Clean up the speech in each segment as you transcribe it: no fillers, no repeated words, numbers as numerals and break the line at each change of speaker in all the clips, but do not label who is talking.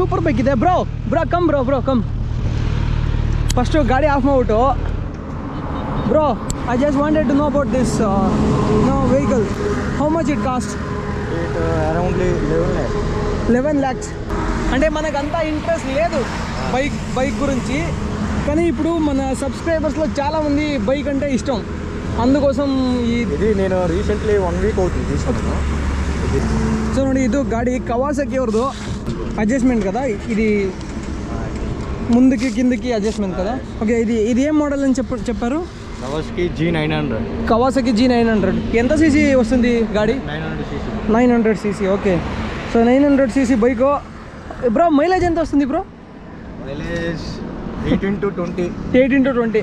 Super bike ಇದೆ bro. Bro come first ಗಾಡಿ off ಮಾಡ್ಬಿಟ್ಟು. Bro, I just wanted to know about this vehicle. How much it cost?
It around 11
lakhs. అంటే మనకు అంతా interest లేదు bike గురించి, కానీ ఇప్పుడు మన సబ్స్క్రైబర్స్లో చాలామంది బైక్ అంటే ఇష్టం. అందుకోసం
ఇది నేను రీసెంట్లీ 1 week అవుతుంది తీసుకున్నాను.
సో ನೋಡಿ, ಇದು ಗಾಡಿ ಕವಾಸಕಿ ಅವ್ರದ್ದು అడ్జస్ట్మెంట్ కదా, ఇది ముందుకి కిందకి అడ్జస్ట్మెంట్ కదా. ఓకే, ఇది ఏం మోడల్ అని చెప్పారు? Kawasaki G900. ఎంత సీసీ వస్తుంది గాడి? 900 cc. Okay, so 900 cc bike. Bro mileage ఎంత వస్తుంది bro?
Mileage 18 to 20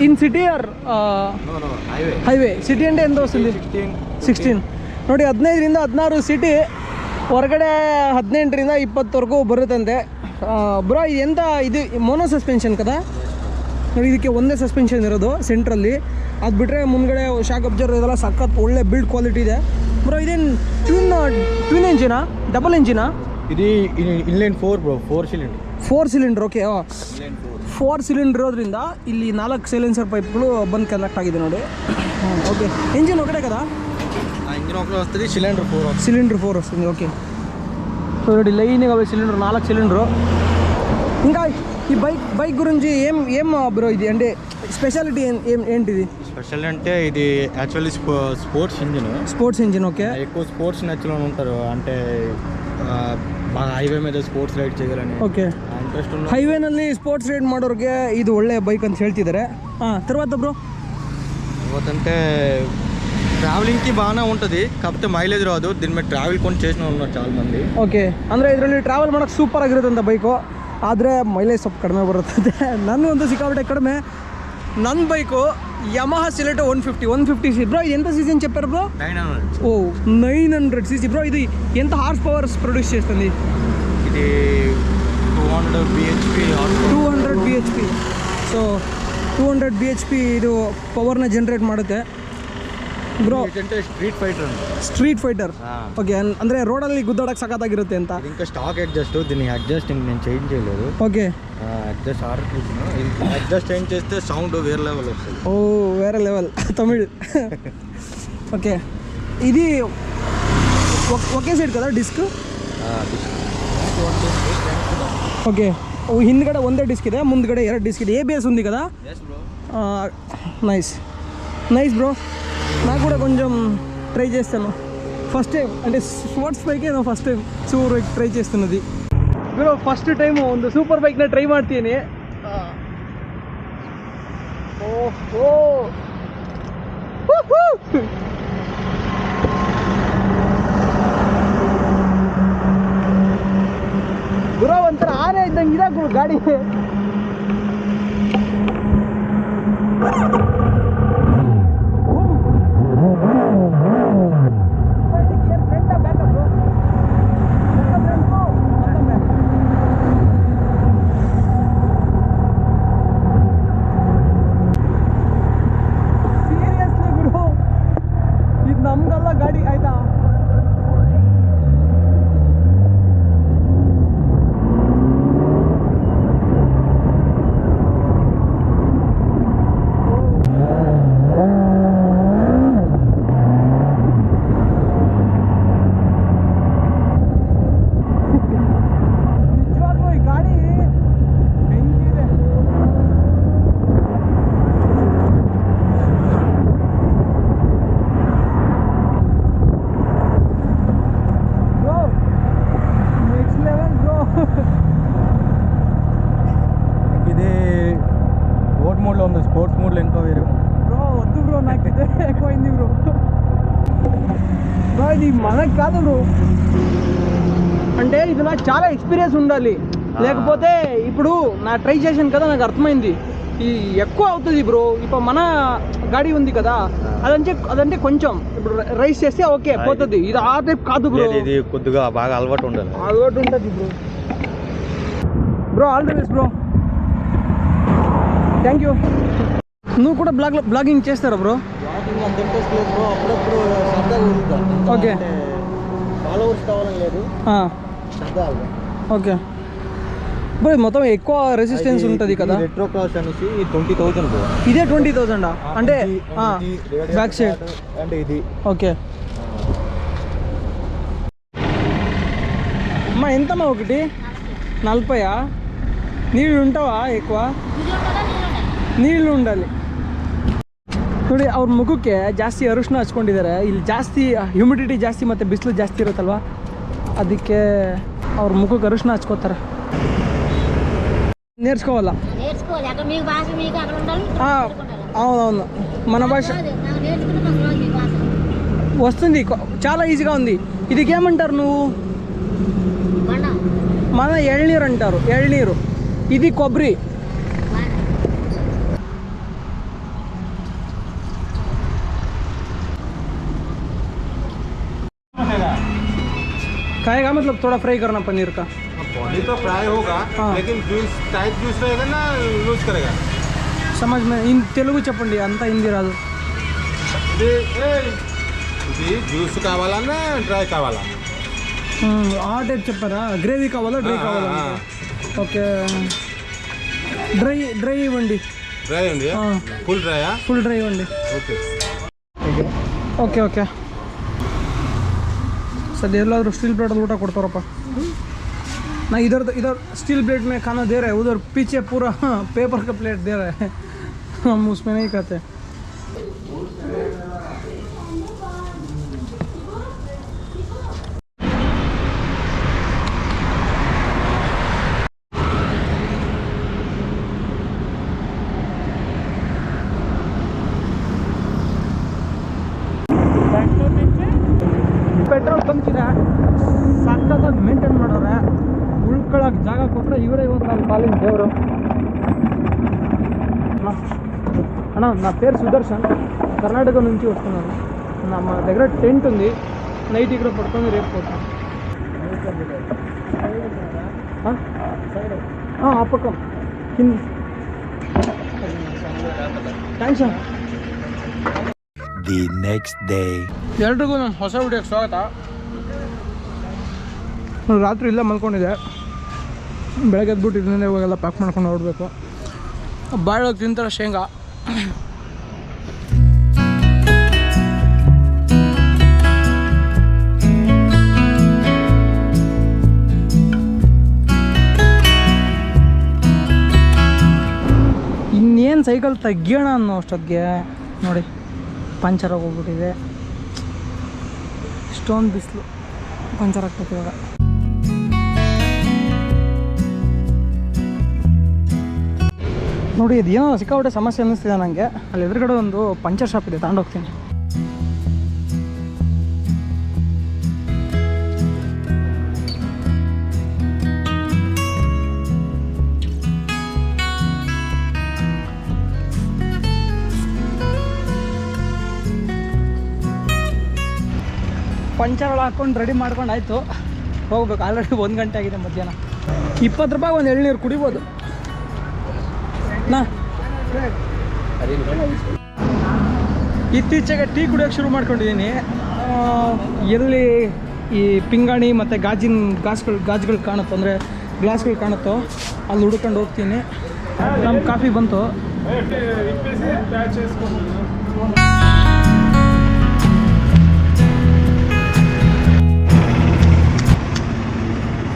in city or highway? City అంటే ఎంత వస్తుంది? 16. ನೋಡಿ, 15ರಿಂದ 16 ಸಿಟಿ, ಹೊರಗಡೆ 18ರಿಂದ 20ವರೆಗೂ ಬರುತ್ತಂತೆ. ಬ್ರೋ ಎಂತ ಇದು ಮೋನೋ ಸಸ್ಪೆನ್ಷನ್ కదా? ನೋಡಿ, ಇದಕ್ಕೆ ಒಂದೇ ಸಸ್ಪೆನ್ಷನ್ ಇರೋದು ಸೆಂಟ್ರಲ್ಲಿ. ಅದು ಬಿಟ್ಟರೆ ಮುಂದ್ಗಡೆ ಶಾಕ್ ಅಬ್ಸರ್ವರ್ ಇದೆಲ್ಲ ಸಖತ್ ಒಳ್ಳೆ ಬಿಲ್ಡ್ ಕ್ವಾಲಿಟಿ ಇದೆ. ಬ್ರೋ ಇದೇನು ಟ್ವಿನ್ ಎಂಜಿನಾ, ಡಬಲ್ ಎಂಜಿನಾ?
ಇದು inline 4 bro, 4
cylinder. Okay, 4 cylinder ಇರೋದ್ರಿಂದ ಇಲ್ಲಿ 4 ಸೈಲೆನ್ಸರ್ ಪೈಪ್ಗಳು ಬಂದು ಕನೆಕ್ಟ್ ಆಗಿದೆ ನೋಡಿ. ఓకే, ఇంజిన్ ఒకటే కదా?
ఇంజిన్ ఒకటే వస్తుంది, సిలిండర్ 4
వస్తుంది. ఓకే, సో ನೋಡಿ లైన్గా అవి సిలిండర్ 4 సిలిండరు. ఇంకా ఈ బైక్ గురించి ఏం బ్రో ఇది అంటే స్పెషాలిటీ ఏంటిది?
స్పెషల్ అంటే ఇది యాక్చువల్లీ స్పోర్ట్స్ ఇంజిన్. ఓకే, ఎక్కువ స్పోర్ట్స్ నచ్చులని ఉంటారు, అంటే బాగా ಹೈವೇ మీద ಸ್ಪೋರ್ಟ್ಸ್ ರೈಡ್ చేయాలని.
ಓಕೆ,
ಇಂಟ್ರೆಸ್ಟ್ ఉన్న
ಹೈವೇನಲ್ಲಿ ಸ್ಪೋರ್ಟ್ಸ್ ರೈಡ್ ಮಾಡೋರಿಗೆ ಇದು ಒಳ್ಳೆ ಬೈಕ್ ಅಂತ ಹೇಳ್ತಿದ್ದಾರೆ. తర్వాత బ్రో
అంటే ట్రావెలింగ్కి బాగానే ఉంటుంది, కాకపోతే మైಲೇಜ್ రాదు. దీని మీద ట్రావెల్ కొని చేసిన ఉన్నారు చాలా మంది.
ಓಕೆ, ಅಂದರೆ ಇದರಲ್ಲಿ ಟ್ರಾವೆಲ್ ಮಾಡೋಕ್ಕೆ ಸೂಪರ್ ಆಗಿರುತ್ತೆ ಬೈಕು, ಆದರೆ ಮೈಲೇಜ್ ಸ್ವಲ್ಪ ಕಡಿಮೆ ಬರುತ್ತದೆ. ನನ್ನ ಒಂದು ಸಿಕ್ಕಾಬಿಟ್ಟೆ ಕಡಿಮೆ. ನನ್ನ బైకు యమహా సిలెటో 150 cc. బ్రో ఇది ఎంత సీసీ అని చెప్పారు బ్రో?
900.
ఓ 900 cc. బ్రో ఇది ఎంత హార్స్ పవర్స్ ప్రొడ్యూస్ చేస్తుంది?
ఇది 200 bhp.
సో 200 bhp ಇದು ಪವರ್ನ ಜನ್ರೇಟ್ ಮಾಡುತ್ತೆ ಬ್ರೋ. Street fighter. ಓಕೆ, ಅಂದರೆ ರೋಡಲ್ಲಿ ಗುದ್ದಾಡಕ್ಕೆ ಸಖತ್ತಾಗಿರುತ್ತೆ ಅಂತ.
ఇంకా స్టాక్ దీన్ని అడ్జస్టింగ్ నేను చేంజ్ చేయలేదు.
ఓకే,
అడ్జస్ట్ అడ్జస్ట్ చేంజ్ చేస్తే సౌండ్ వేరే లెవెల్ వస్తుంది.
ఓ వేరే లెవెల్ తమిళ్. ఓకే, ఇది ఒకే సైడ్ కదా డిస్క్? ఓకే, ಹಿಂದ್ಗಡೆ ಒಂದೇ ಡಿಸ್ಕ್ ಇದೆ, ಮುಂದ್ಗಡೆ 2 ಡಿಸ್ಕ್ ಇದೆ. ABS ఉంది కదా? Nice bro. నాకు కూడా కొంచెం ట్రై చేస్తాను. ఫస్ట్ టైం అంటే ಸ್ಪೋರ್ಟ್ಸ್ ಬೈಕೆ ನಾನು ಫಸ್ಟ್ ಟೈಮ್ ಟ್ರೈ చేస్తున్నది ಬ್ರೋ. ಫಸ್ಟ್ ಟೈಮು ಒಂದು ಸೂಪರ್ ಬೈಕ್ನ ಟ್ರೈ ಮಾಡ್ತೀನಿ. ಬ್ರೋ ಒಂಥರ ಆನೆ ಇದ್ದಂಗೆ ಇದೆ ಗಾಡಿ.
స్పోర్ట్స్ మోడ్లో ఇంకా వేరే
బ్రో. వద్దు బ్రో, నాకు ఇదే ఎక్కువైంది బ్రో. ఇది మనకు కాదు బ్రో, అంటే ఇది నాకు చాలా ఎక్స్పీరియన్స్ ఉండాలి, లేకపోతే ఇప్పుడు నా ట్రై చేశాను కదా, నాకు అర్థమైంది ఈ ఎక్కువ అవుతుంది బ్రో. ఇప్పుడు మన గాడి ఉంది కదా, అదంటే కొంచెం ఇప్పుడు రైస్ చేస్తే ఓకే పోతుంది. ఇది ఆ టైప్ కాదు బ్రో,
ఇది కొద్దిగా బాగా అలవాటు ఉంటుంది
bro. All the best bro, thank you. నువ్వు కూడా బ్లాగింగ్ చేస్తారా బ్రో?
అంత ఇంట్రెస్ట్ లేదు బ్రో, అప్పుడప్పుడు సరదాగా
ఓకే,
ఫాలోవర్స్ కావాలని లేదు,
ఓకే. బ్రో మొత్తం ఎక్కువ రెసిస్టెన్స్ ఉంటుంది కదా.
రెట్రో క్రాస్ అనేసి 20,000 బ్రో.
ఇదే 20,000 అంటే బ్యాక్ సైడ్
అంటే ఇది.
ఓకే అమ్మా ఎంతమ్మా ఒకటి 40? ನೀರು ಉಂಟವಾ ఎక్కువ ನೀರು ఉండాలి ನೋಡಿ. ಅವ್ರ ಮುಖಕ್ಕೆ ಜಾಸ್ತಿ ಅರಿಶಿನ ಹಚ್ಕೊಂಡಿದ್ದಾರೆ. ಇಲ್ಲಿ ಜಾಸ್ತಿ ಹ್ಯೂಮಿಡಿಟಿ ಜಾಸ್ತಿ ಮತ್ತು ಬಿಸಿಲು ಜಾಸ್ತಿ ಇರುತ್ತಲ್ವ, ಅದಕ್ಕೆ ಅವ್ರ ಮುಖಕ್ಕೆ ಅರಿಶಿನ ಹಚ್ಕೋತಾರೆ. నేర్చుకోవాలా? అవునవును, మన భాష వస్తుంది, చాలా ఈజీగా ఉంది. ఇదికి ఏమంటారు నువ్వు? మన ఎಳ್నీరు అంటారు, ఎಳ್నీరు. ఇది కొబ్బరి. खाएगा मतलब थोड़ा फ्राई करना पनीर का?
पनीर तो फ्राई होगा, लेकिन जूस टाइट जूस रहेगा ना लूज करेगा.
समझ में इन तेलुगु చెప్పండి, అంతా హిందీ రాదు.
ఇది జ్యూస్ కావాలా డ్రై కావాలా?
ఆ టైప్ చెప్పారా? గ్రేవీ కావాలా డ్రై కావాలా? ఓకే డ్రై ఇవ్వండి.
డ్రై అండి, ఫుల్ డ్రైయా?
ఫుల్ డ్రై ఇవ్వండి.
ఓకే
ఓకే ఓకే सर ಎಲ್ಲಾದರೂ स्टील प्लेट ऊट ಕೊಡ್ತಾರಪ್ಪ. ना इधर स्टील प्लेट में खाना दे रहे हैं, उधर पीछे पूरा पेपर का प्लेट दे रहे हैं. हम उसमें नहीं खाते. ಪೆಟ್ರೋಲ್ ಬಂಕ್ ಇದೆ, ಸಕ್ಕತ್ತಾಗಿ ಮೇಂಟೈನ್ ಮಾಡೋರೆ. ಉಳ್ಕೊಳ್ಳೋಕೆ ಜಾಗ ಕೊಟ್ಟರೆ ಇವರೇ ಇವತ್ತು ನನ್ನ ಕಾಲಿನ ದೇವರು. అన్న నా పేరు సుదర్శన్, కర్ణాటక నుంచి వస్తున్నాను. మా దగ్గర టెంట్ ఉంది, నైట్ ఇక్కడ పడుతుంది, రేపు పోతాను. ఆ పక్కన కింద. థ్యాంక్స్ అన్న.
The next day.
ಎಲ್ರಿಗೂ ನಮ್ಮ ಹೊಸ ವಿಡಿಯೋಗೆ ಸ್ವಾಗತ. ರಾತ್ರಿ ಇಲ್ಲೇ ಮಲ್ಕೊಂಡಿದ್ದೆ, ಬೆಳಗ್ಗೆ ಎದ್ಬಿಟ್ಟು ಇದನ್ನೇ ಇವಾಗೆಲ್ಲ ಪ್ಯಾಕ್ ಮಾಡ್ಕೊಂಡು ಹೊರಡಬೇಕು. ಬಾಳೋಗಿ ತಿಂತಾರೆ ಶೇಂಗಾ. ಇನ್ನೇನು ಸೈಕಲ್ ತೆಗಿಯೋಣ ಅನ್ನೋ ಅಷ್ಟೊತ್ತಿಗೆ ನೋಡಿ ಪಂಚರ್ ಆಗೋಗ್ಬಿಟ್ಟಿದೆ. ಇಷ್ಟೊಂದು ಬಿಸಿಲು, ಪಂಚರ್ ಆಗ್ತದೆ ಇವಾಗ. ನೋಡಿ ಇದು ಏನೋ ಸಿಕ್ಕಾಪಟ್ಟೆ ಸಮಸ್ಯೆ ಅನ್ನಿಸ್ತಿದೆ ನನಗೆ. ಅಲ್ಲಿ ಎದುರುಗಡೆ ಒಂದು ಪಂಚರ್ ಶಾಪ್ ಇದೆ, ತಗೊಂಡೋಗ್ತೀನಿ. ಪಂಚರ್ ಹಾಕ್ಕೊಂಡು ರೆಡಿ ಮಾಡ್ಕೊಂಡು ಆಯಿತು, ಹೋಗ್ಬೇಕು. ಆಲ್ರೆಡಿ 1 ಗಂಟೆ ಆಗಿದೆ ಮಧ್ಯಾಹ್ನ. 20 ರೂಪಾಯಿಗೆ ಒಂದು ಎಳ್ನೀರು ಕುಡಿಬೋದು. ಇತ್ತೀಚೆಗೆ ಟೀ ಕುಡಿಯೋಕ್ಕೆ ಶುರು ಮಾಡ್ಕೊಂಡಿದ್ದೀನಿ. ಎಲ್ಲಿ ಈ ಪಿಂಗಾಣಿ ಮತ್ತು ಗಾಜುಗಳು ಕಾಣುತ್ತೋ, ಅಂದರೆ ಗ್ಲಾಸ್ಗಳು ಕಾಣುತ್ತೋ ಅಲ್ಲಿ ಹುಡ್ಕೊಂಡು ಹೋಗ್ತೀನಿ. ನಮ್ಮ ಕಾಫಿ ಬಂತು.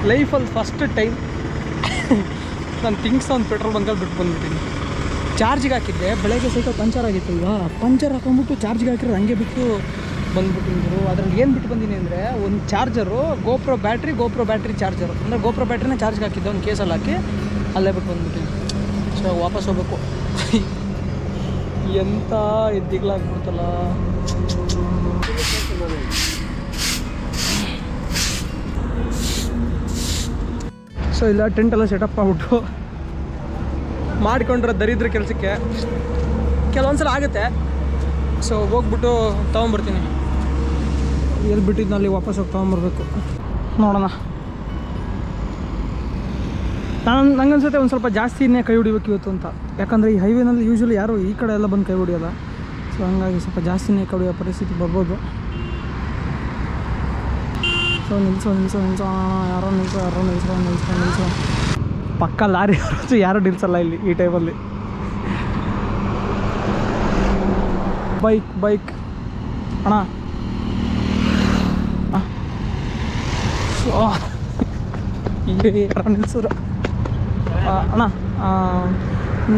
ಲೈಫಲ್ಲಿ ಫಸ್ಟ್ ಟೈಮ್ ನಾನು ಥಿಂಗ್ಸ್ ಒಂದು ಪೆಟ್ರೋಲ್ ಬಂಕಲ್ಲಿ ಬಿಟ್ಟು ಬಂದುಬಿಟ್ಟಿನಿ. ಚಾರ್ಜಿಗೆ ಹಾಕಿದ್ದೆ, ಬೆಳಗ್ಗೆ ಸೈಕಲ್ ಪಂಚರ್ ಆಗಿತ್ತಲ್ವಾ, ಪಂಚರ್ ಹಾಕೊಂಡ್ಬಿಟ್ಟು ಚಾರ್ಜಿಗೆ ಹಾಕಿರೋದು ಹಂಗೆ ಬಿಟ್ಟು ಬಂದುಬಿಟ್ಟಿದ್ರು. ಅದರಲ್ಲಿ ಏನು ಬಿಟ್ಟು ಬಂದೀನಿ ಅಂದರೆ ಒಂದು ಚಾರ್ಜರು, ಗೋಪ್ರೋ ಬ್ಯಾಟ್ರಿ ಚಾರ್ಜರು, ಅಂದರೆ ಗೋಪ್ರೋ ಬ್ಯಾಟ್ರಿನ ಚಾರ್ಜ್ಗೆ ಹಾಕಿದ್ದೆ ಒಂದು ಕೇಸಲ್ಲಿ ಹಾಕಿ, ಅಲ್ಲೇ ಬಿಟ್ಟು ಬಂದುಬಿಟ್ಟಿನಿ. ಸೊ ವಾಪಸ್ ಹೋಗ್ಬೇಕು. ಎಂಥ ಎದ್ದಿಗ್ಲಾಗ್ಬಿಡ್ತಲ್ಲ. ಸೊ ಇಲ್ಲ ಟೆಂಟೆಲ್ಲ ಸೆಟಪ್ ಆಗ್ಬಿಟ್ಟು ಮಾಡಿಕೊಂಡ್ರೆ ದರಿದ್ರ ಕೆಲಸಕ್ಕೆ ಕೆಲವೊಂದು ಸಲ ಆಗುತ್ತೆ. ಸೊ ಹೋಗ್ಬಿಟ್ಟು ತೊಗೊಂಬರ್ತೀನಿ. ಎಲ್ಲಿ ಬಿಟ್ಟಿದ್ನಲ್ಲಿ ವಾಪಸ್ ಹೋಗಿ ತೊಗೊಂಬರ್ಬೇಕು. ನೋಡೋಣ. ನಂಗನ್ಸುತ್ತೆ ಒಂದು ಸ್ವಲ್ಪ ಜಾಸ್ತಿನೇ ಕೈ ಹೊಡಿಬೇಕು ಇವತ್ತು ಅಂತ. ಯಾಕಂದರೆ ಈ ಹೈವೇನಲ್ಲಿ ಯೂಶ್ವಲಿ ಯಾರು ಈ ಕಡೆ ಎಲ್ಲ ಬಂದು ಕೈ ಹೊಡಿಯೋಲ್ಲ. ಸೊ ಹಂಗಾಗಿ ಸ್ವಲ್ಪ ಜಾಸ್ತಿನೇ ಕೈ ಹೊಡಿಯೋ ಪರಿಸ್ಥಿತಿ ಬರ್ಬೋದು. ಸೊ ನಿಲ್ಲಿಸೋ ಯಾರೋ ನಿಲ್ಲಿಸೋ. ಪಕ್ಕ ಲಾರಿ ಹೊರತು ಯಾರು ನಿಲ್ಸಲ್ಲ ಇಲ್ಲಿ ಈ ಟೈಮಲ್ಲಿ. ಬೈಕ್ ಅಣ್ಣ ನಿಲ್ಸೋರು ಅಣ್ಣ.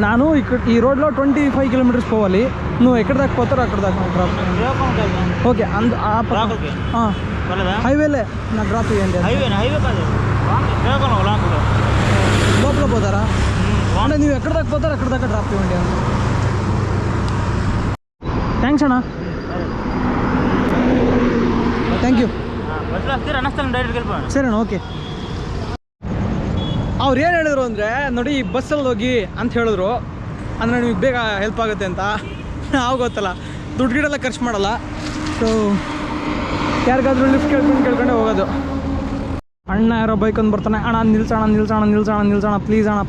ನಾನು ಈ ರೋಡ್లో 25 కిలోమీటర్స్ పోవాలి. నువ్వు ఎక్కడ దాకా పోతారో అక్కడ దాకా నాకు డ్రాప్. ఓకే హైవేలే నాకు డ్రాప్ చేయండి. లోపల పోతారా అంటే నువ్వు ఎక్కడ దాకా పోతారో అక్కడ దాకా డ్రాప్ చేయండి. థ్యాంక్స్ అಣ್ಣ. Thank you. ಸರಿ ಅಣ್ಣ, ಓಕೆ. ಅವ್ರು ಏನು ಹೇಳಿದ್ರು ಅಂದರೆ, ನೋಡಿ ಬಸ್ಸಲ್ಲಿ ಹೋಗಿ ಅಂತ ಹೇಳಿದ್ರು, ಅಂದರೆ ನಿಮಗೆ ಬೇಗ ಹೆಲ್ಪ್ ಆಗುತ್ತೆ ಅಂತ. ನಾವು ಗೊತ್ತಲ್ಲ, ದುಡ್ಡು ಗಿಡೆಲ್ಲ ಖರ್ಚು ಮಾಡಲ್ಲ. ಸೊ ಯಾರಿಗಾದ್ರೂ ಲಿಫ್ಟ್ ಕೇಳ್ಕೊಂಡೆ ಹೋಗೋದು. ಅಣ್ಣ ಯಾರೋ ಬೈಕ್ ಒಂದು ಬರ್ತಾನೆ, ಅಣ್ಣ ನಿಲ್ಸೋಣ ಪ್ಲೀಸ್ ಅಣ್ಣ.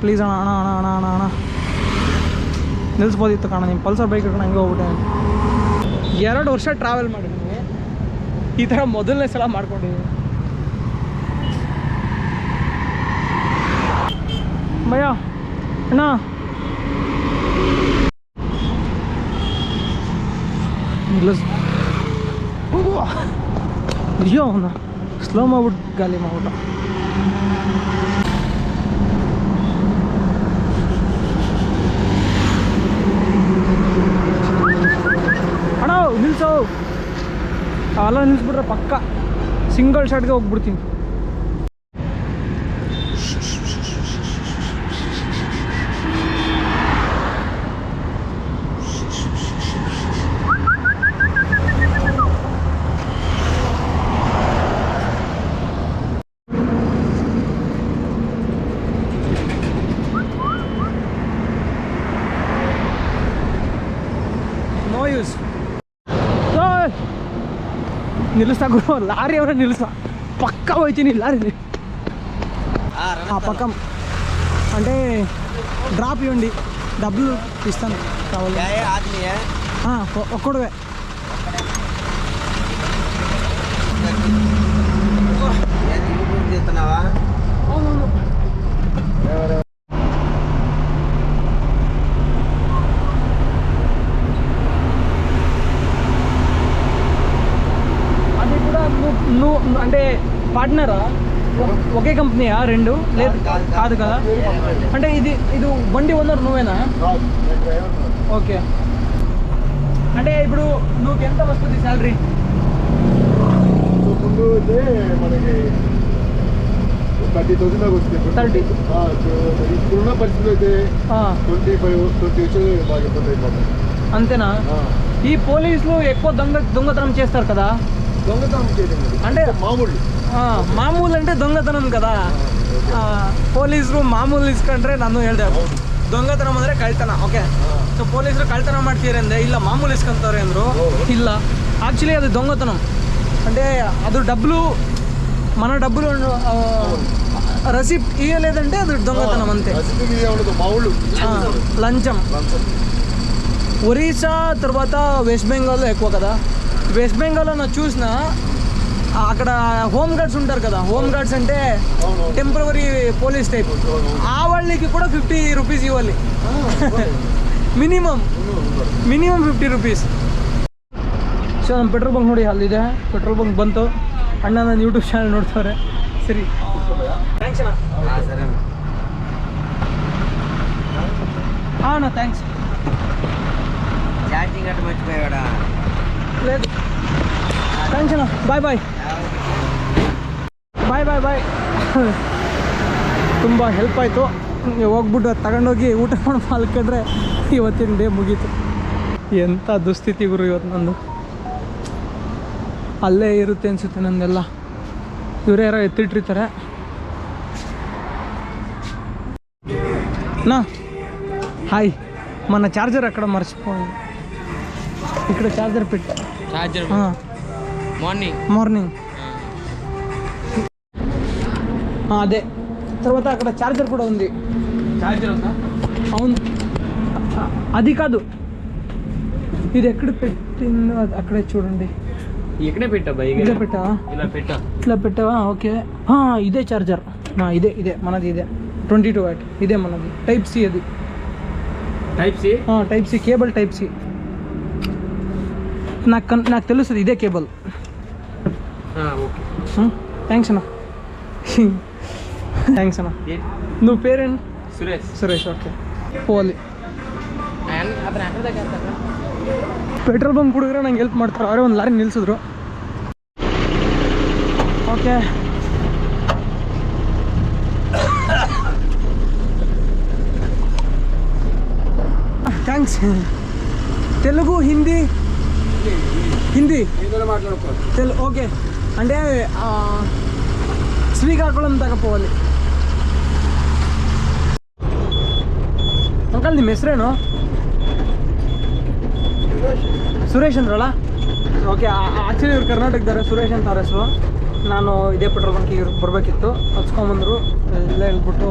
ನಿಲ್ಲಿಸ್ಬೋದಿತ್ತು ಕಣ, ನಿಮ್ಮ ಪಲ್ಸರ್ ಬೈಕ್ ಹಿಡ್ಕೊಂಡು ಹಂಗೆ ಹೋಗ್ಬಿಟ್ಟೆ. 2 ವರ್ಷ ಟ್ರಾವೆಲ್ ಮಾಡಿದ್ದೀನಿ, ಈ ಥರ ಮೊದಲನೇ ಸಲ ಮಾಡ್ಕೊಂಡಿದ್ದೀನಿ. ಭಯ ಅಣ್ಣ, ಅಯ್ಯೋ ಅವನ ಸ್ಲೋ ಮಾಡ್ಬಿಟ್ಟು ಗಾಲಿ ಮಾಡ್ಬಿಟ್ಟು. ಅಣ್ಣ ನಿಲ್ಸೋ, ಅಲ್ಲ ನಿಲ್ಲಿಸ್ಬಿಟ್ರೆ ಪಕ್ಕ ಸಿಂಗಲ್ ಶಾಟ್ಗೆ ಹೋಗ್ಬಿಡ್ತೀನಿ. ನೋ ಯೂಸ್. ನಿಲ್ಲಿಸ್ತಾ ಗುರು, ಲಾರಿ ಅವರ నిలుస్తా, పక్క పోయిತೀನಿ లారీ పక్క. అంటే డ్రాప్ ఇవ్వండి, డబ్బులు ఇస్తాను కావాలి. ఒక్కడే నువ్వు అంటే పార్ట్నరా? ఒకే కంపెనీయా రెండు? లేదు కాదు కదా. అంటే ఇది బండి ఓనర్ నువ్వేనా? ఓకే. అంటే ఇప్పుడు నువ్వు ఎంత వస్తుంది శాలరీ?
ముందు అయితే మనకి 30,000 దాకా వస్తుంది. 30 ఇప్పుడున్న పరిస్థితులు అయితే 25 బాగా ఇబ్బంది అయిపోతుంది.
అంతేనా? ఈ పోలీసులు ఎక్కువ దొంగతనం చేస్తారు కదా.
దొంగతనం చేయడం
అంటే ಮಾಮೂಲು అంటే ದೊಂಗತನಂ కదా. ಪೊಲೀಸರು ಮಾಮೂಲು ಇಸ್ಕೊಂಡ್ರೆ ನಾನು ಹೇಳ್ದೆ ದೊಂಗತನ ಅಂದರೆ ಕಳ್ತನ. ಓಕೆ, ಸೊ ಪೊಲೀಸರು ಕಳ್ತನ ಮಾಡ್ತೀರಿ ಅಂದೆ, ಇಲ್ಲ ಮಾಮೂಲು ಇಸ್ಕೊಂತಾರೆ ಅಂದರು. ಇಲ್ಲ, యాక్చువల్లీ అది దొంగతనం. అంటే అది డబ్బులు, మన డబ్బులు రసీప్ట్ ఇవ్వలేదంటే అది దొంగతనం అంతే, లంచం. ఒరిస్సా తర్వాత వెస్ట్ బెంగాల్లో ఎక్కువ కదా. వెస్ట్ బెంగాల్లో నేను చూసిన అక్కడ హోమ్ గార్డ్స్ ఉంటారు కదా. హోమ్ గార్డ్స్ అంటే టెంపరరీ పోలీస్ టైప్. ఆ వాళ్ళకి కూడా 50 రూపీస్ ఇవ్వాలి ಮಿನಿಮಮ್ 50 ರೂಪೀಸ್. ಸೊ ನಮ್ಮ ಪೆಟ್ರೋಲ್ ಬಂಕ್ ನೋಡಿ ಅಲ್ಲಿದೆ. ಪೆಟ್ರೋಲ್ ಬಂಕ್ ಬಂತು. ಅಣ್ಣ ನನ್ನ ಯೂಟ್ಯೂಬ್ ಚಾನಲ್ ನೋಡ್ತಾರೆ. ಸರಿ, ಥ್ಯಾಂಕ್ಸ್ ಅಣ್ಣ. ಹಾಂ ಅಣ್ಣ, ಥ್ಯಾಂಕ್ಸ್.
ಚಾರ್ಜಿಂಗ್ ಅಟ್ಟು ಮರ್ಚಿపోయాడ?
లేదు, ಥ್ಯಾಂಕ್ಸ್ ಅಣ್ಣ. ಬಾಯ್ ಬಾಯ್. ತುಂಬ ಹೆಲ್ಪ್ ಆಯಿತು. ಹೋಗ್ಬಿಟ್ಟು ತಗೊಂಡೋಗಿ ಊಟ ಮಾಡಿ ಮಲ್ಕೊಂಡ್ರೆ ಇವತ್ತಿನ ಡೇ ಮುಗೀತು. ಎಂಥ ದುಸ್ಥಿತಿ ಗುರು ಇವತ್ತು ನಂದು. ಅಲ್ಲೇ ಇರುತ್ತೆ ಅನಿಸುತ್ತೆ ನಂದೆಲ್ಲ. ಇವರೇ ಯಾರೋ ఎత్తిట్టిರ್ತಾರೆ. నా హాయ్, మన చార్జర్ అక్కడ మర్చిపోయింది. ఇక్కడ చార్జర్ పెట్టా.
చార్జర్
మార్నింగ్ అదే. తర్వాత అక్కడ చార్జర్ కూడా ఉంది.
చార్జర్ ఉందా?
అవును, అది కాదు, ఇది ఎక్కడ పెట్టిందో అక్కడే చూడండి.
ఇక్కడే పెట్టా బై.
ఇదే పెట్టా?
ఇలా పెట్టా.
ఇట్లా పెట్టావా? ఓకే, ఇదే చార్జర్. ఇదే మనది ఇదే. 22 ವ್ಯಾಟ್ ఇదే మనది టైప్ సి అది
type C
type C cable type C నాకు తెలుస్తుంది ఇదే కేబుల్
ఓకే
థ్యాంక్స్ అన్న థ్యాంక్స్ అన్న నువ్వు పేరేంటి సురేష్ ಓಕೆ ಹೋಲಿ ಪೆಟ್ರೋಲ್ ಬಂಕ್ ಹುಡುಗರೆ ನಂಗೆ ಹೆಲ್ಪ್ ಮಾಡ್ತಾರೆ ಅವರೇ ಒಂದು ಲಾರಿ ನಿಲ್ಲಿಸಿದ್ರು okay thanks Telugu Hindi okay అంటే శ్రీకాకుళం దాకా పోవాలి ಅಂಕಲ್ ನಿಮ್ಮ ಹೆಸರೇನು ಸುರೇಶ್ ಅಂದ್ರಲ್ಲ ಓಕೆ ಆ್ಯಕ್ಚುಲಿ ಇವ್ರು ಕರ್ನಾಟಕದವ್ರೆ ಸುರೇಶ್ ಅಂತ ಅವ್ರ ಹೆಸರು ನಾನು ಇದೇ ಪೆಟ್ರೋಲ್ ಬಂಕಿಗೆ ಇವ್ರಿಗೆ ಬರಬೇಕಿತ್ತು ಹಚ್ಕೊಂಬಂದರು ಇಲ್ಲೇ ಹೇಳ್ಬಿಟ್ಟು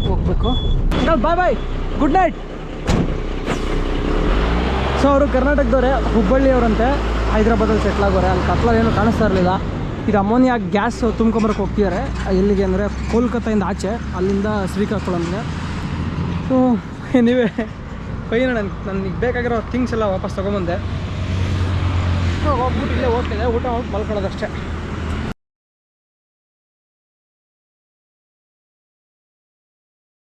ಹೋಗ್ಬೇಕು uncle bye good night so ಅವರು ಕರ್ನಾಟಕದವ್ರೆ ಹುಬ್ಬಳ್ಳಿಯವರಂತೆ ಹೈದ್ರಾಬಾದಲ್ಲಿ ಸೆಟ್ಲ್ ಆಗೋರೆ ಅಲ್ಲಿ ಕತ್ಲಲ್ಲಿ ಏನೂ ಕಾಣಿಸ್ತಾ ಇರಲಿಲ್ಲ ಇದು ಅಮೋನಿಯಾ ಗ್ಯಾಸ್ ತುಂಬ್ಕೊಂಬರಕ್ಕೆ ಹೋಗ್ತಿದ್ದಾರೆ ಎಲ್ಲಿಗೆ ಅಂದರೆ ಕೋಲ್ಕತ್ತಾಯಿಂದ ಆಚೆ ಅಲ್ಲಿಂದ ಶ್ರೀಕಾಕುಳಂಗೆ ಸೊ ನೀವೇ ಫೈನ್ ನನಗೆ ಬೇಕಾಗಿರೋ ಥಿಂಗ್ಸ್ ಎಲ್ಲ ವಾಪಸ್ ತೊಗೊಂಬಂದೆ ಹೋಗ್ಬಿಟ್ಟು ಇಲ್ಲೇ ಹೋಗ್ತಿದ್ದೆ ಊಟ ಮಾಡಿ ಮಲ್ಕೊಳ್ಳೋದಷ್ಟೇ